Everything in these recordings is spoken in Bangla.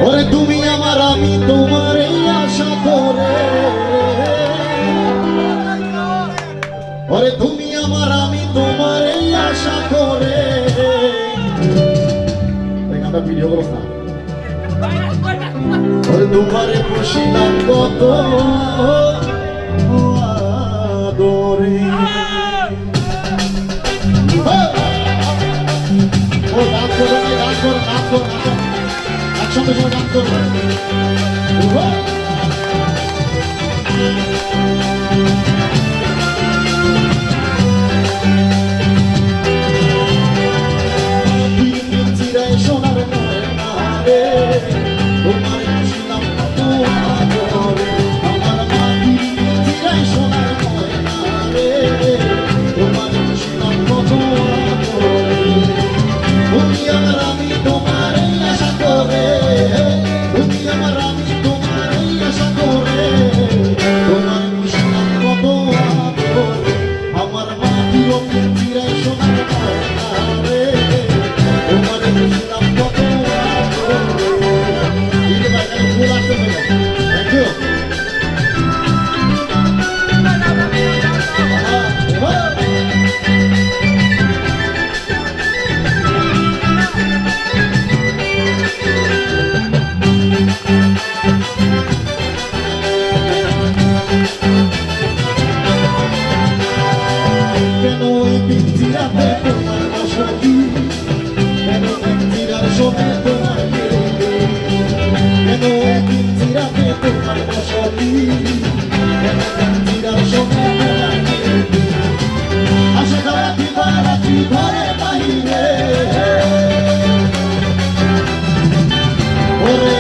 ওরে তুমি আমার আমি তোমার এই আশা করে, ওরে তুমি আমার আমি তোমার এই আশা করে। গানটা ভিডিও করো না। ওরে তোমারে বসিলাম কত আদরে। ও গান করো না, গান করো, গান করো, একসঙ্গে সবাই গান করো। সোনার ময়না রে, তোমার ছিলাম কত আদরে। আমার মাটির চিরাই সোনার ময়না রে, তোমার ছিলাম কত আদরে। তুমি আমার আমি তোমার এই আশা করে, তুমি আমার আমি তোমার এই আশা করে। তোমার ছিলাম কত আদরে। আমার মাটির চিরাই সোনার ময়না রে, তোমার ছিলাম কত আদরে। ফুল আসতে পারে। Thank you. কেন এই পিঞ্জিরাতে তোমার বসতি, কেন পিঞ্জিরার শোনে তোমার কেড়ে, কেন এই পিঞ্জিরাতে তোমার বসতি, কেন পিঞ্জিরার শোনে তোমার কেড়ে। আসে রাতি বারাতি ঘরে বাহিরে, ওরে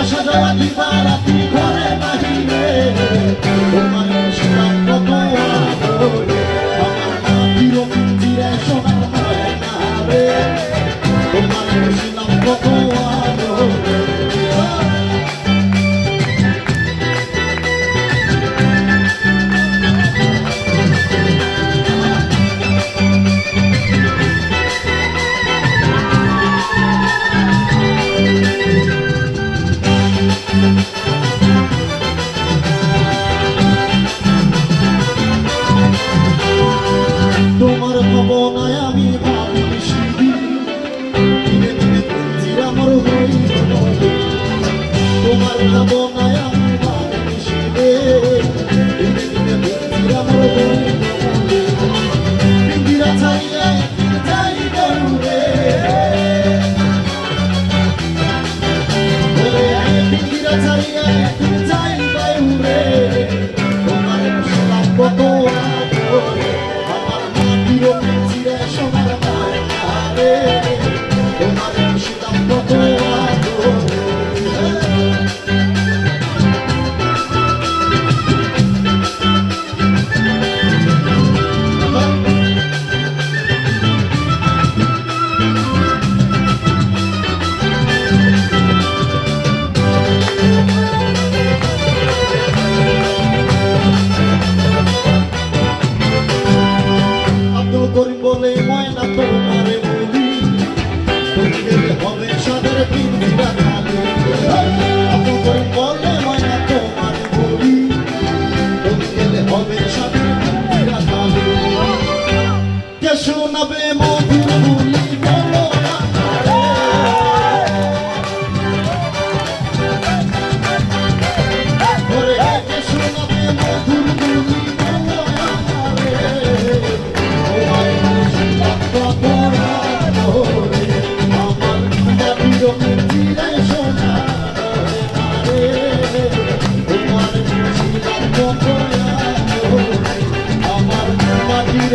আসে রাতি বারাতি ঘরে বাহিরে। তোমার ছিলাম কত আদরে। আমার মাটির পিঞ্জিরায় সোনার ময়না রে, তোমার ছিলাম কত আদরে। তোমার ভাবনায় আমি ভাবি দিনে দিনে পিঞ্জিরা মোর হইল নদী। তোমার ভাবনায় আমি ভাবি দিনে দিনে পিঞ্জিরা মোর হইল নদী। পিঞ্জিরা ছাড়িয়া একদিন যাইব উড়ে, ওরে পিঞ্জিরা ছাড়িয়া একদিন যাইব উড়ে। তোমার ছিলাম কত আদরে। আমার মাটির পিঞ্জিরায় সোনার ময়না রে, তোমার ছিলাম কত আদরে। আব্দুল করিম বলে ময়না তোমারে বলি, তুমি গেলে হবে সাদের পিঞ্জিরা খালি। আব্দুল করিম বলে ময়না তোমারে বলি, তুমি গেলে হবে সাদের পিঞ্জিরা খালি। কে শোনাবে মধুর বুলি বলো আমারে, ওরে কে শোনাবে মধুর বুলি বলো আমারে। তোমার ছিলাম কত আদরে। আমার মাটির পিঞ্জিরায় সোনার ময়না রে, তোমার ছিলাম কত আদরে। আমার মাটির